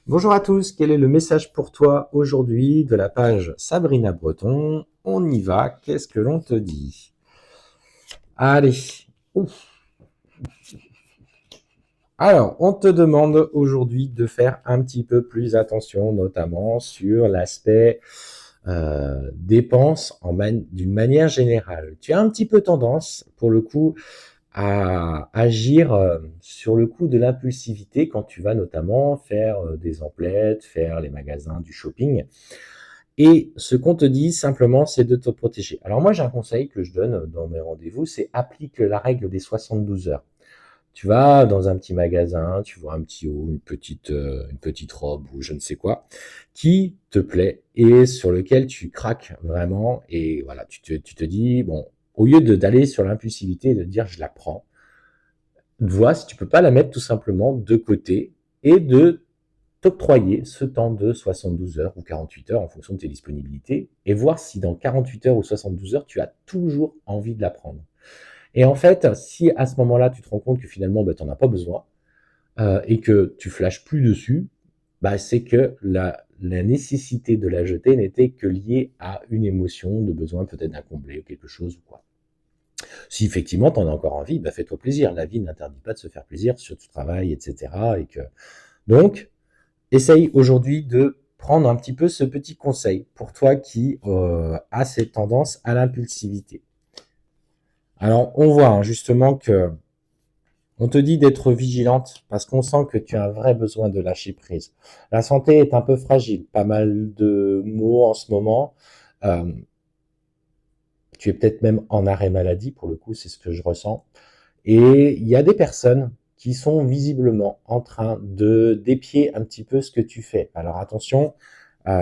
Bonjour à tous, quel est le message pour toi aujourd'hui de la page Sabrina Breton? On y va, qu'est-ce que l'on te dit? Allez, ouf. Alors, on te demande aujourd'hui de faire un petit peu plus attention, notamment sur l'aspect dépenses d'une manière générale. Tu as un petit peu tendance, pour le coup, à agir sur le coup de l'impulsivité quand tu vas notamment faire des emplettes, faire les magasins, du shopping. Et ce qu'on te dit simplement, c'est de te protéger. Alors moi, j'ai un conseil que je donne dans mes rendez-vous, c'est applique la règle des 72 heures. Tu vas dans un petit magasin, tu vois un petit haut, une petite robe ou je ne sais quoi, qui te plaît et sur lequel tu craques vraiment. Et voilà, tu te dis, bon, au lieu d'aller sur l'impulsivité et de dire je la prends, vois si tu peux pas la mettre tout simplement de côté et de t'octroyer ce temps de 72 heures ou 48 heures en fonction de tes disponibilités et voir si dans 48 heures ou 72 heures, tu as toujours envie de la prendre. Et en fait, si à ce moment-là, tu te rends compte que finalement, tu n'en as pas besoin et que tu flashes plus dessus, c'est que la nécessité de la jeter n'était que liée à une émotion de besoin peut-être d'un combler ou quelque chose ou quoi. Si effectivement tu en as encore envie, fais-toi plaisir. La vie n'interdit pas de se faire plaisir sur ton travail, etc. Donc, essaye aujourd'hui de prendre un petit peu ce petit conseil pour toi qui a cette tendance à l'impulsivité. Alors, on voit justement que on te dit d'être vigilante parce qu'on sent que tu as un vrai besoin de lâcher prise. La santé est un peu fragile, pas mal de maux en ce moment. Euh, Tu es peut-être même en arrêt maladie, pour le coup, c'est ce que je ressens. Et il y a des personnes qui sont visiblement en train de d'épier un petit peu ce que tu fais. Alors attention,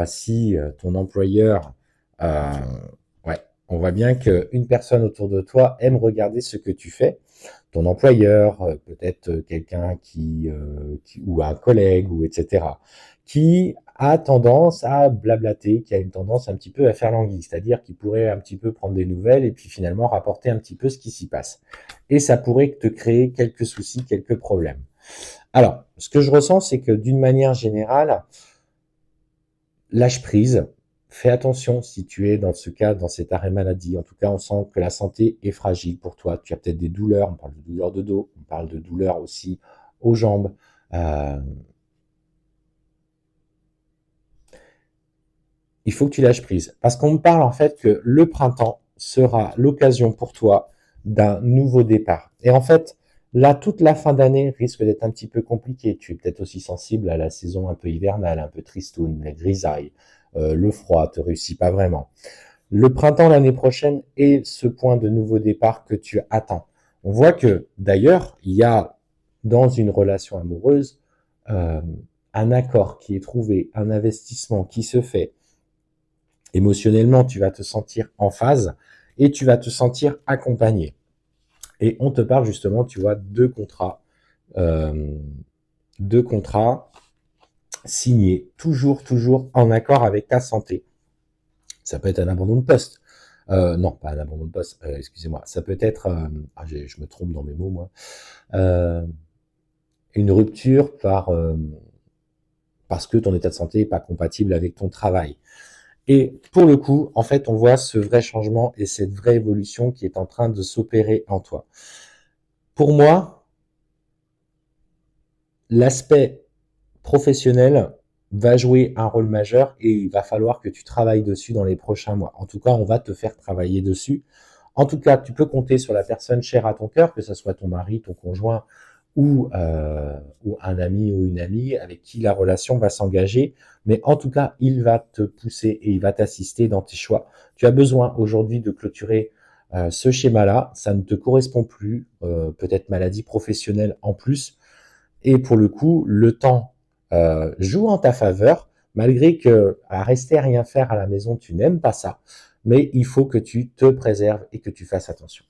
si ton employeur, euh, ouais, on voit bien qu'une personne autour de toi aime regarder ce que tu fais. Ton employeur, peut-être quelqu'un ou un collègue, ou etc., qui a tendance à blablater, qui a une tendance un petit peu à faire languille, c'est-à-dire qu'il pourrait un petit peu prendre des nouvelles et puis finalement rapporter un petit peu ce qui s'y passe. Et ça pourrait te créer quelques soucis, quelques problèmes. Alors, ce que je ressens, c'est que d'une manière générale, lâche prise. Fais attention si tu es dans ce cas, dans cet arrêt maladie. En tout cas, on sent que la santé est fragile pour toi. Tu as peut-être des douleurs. On parle de douleurs de dos. On parle de douleurs aussi aux jambes. Euh, il faut que tu lâches prise. Parce qu'on me parle en fait que le printemps sera l'occasion pour toi d'un nouveau départ. Et en fait, là, toute la fin d'année risque d'être un petit peu compliquée. Tu es peut-être aussi sensible à la saison un peu hivernale, un peu tristoune, la grisaille, le froid te réussit pas vraiment. Le printemps l'année prochaine est ce point de nouveau départ que tu attends. On voit que d'ailleurs, il y a dans une relation amoureuse euh, un accord qui est trouvé, un investissement qui se fait. Émotionnellement, tu vas te sentir en phase et tu vas te sentir accompagné. Et on te parle justement, tu vois, euh, deux contrats signés, toujours en accord avec ta santé. Ça peut être un abandon de poste. Non, pas un abandon de poste, excusez-moi. Ça peut être, je me trompe dans mes mots, moi, euh, une rupture parce que ton état de santé n'est pas compatible avec ton travail. Et pour le coup, en fait, on voit ce vrai changement et cette vraie évolution qui est en train de s'opérer en toi. Pour moi, l'aspect professionnel va jouer un rôle majeur et il va falloir que tu travailles dessus dans les prochains mois. En tout cas, on va te faire travailler dessus. En tout cas, tu peux compter sur la personne chère à ton cœur, que ce soit ton mari, ton conjoint ou un ami ou une amie avec qui la relation va s'engager. Mais en tout cas, il va te pousser et il va t'assister dans tes choix. Tu as besoin aujourd'hui de clôturer ce schéma-là. Ça ne te correspond plus, peut-être maladie professionnelle en plus. Et pour le coup, le temps joue en ta faveur, malgré que à rester à rien faire à la maison, tu n'aimes pas ça. Mais il faut que tu te préserves et que tu fasses attention.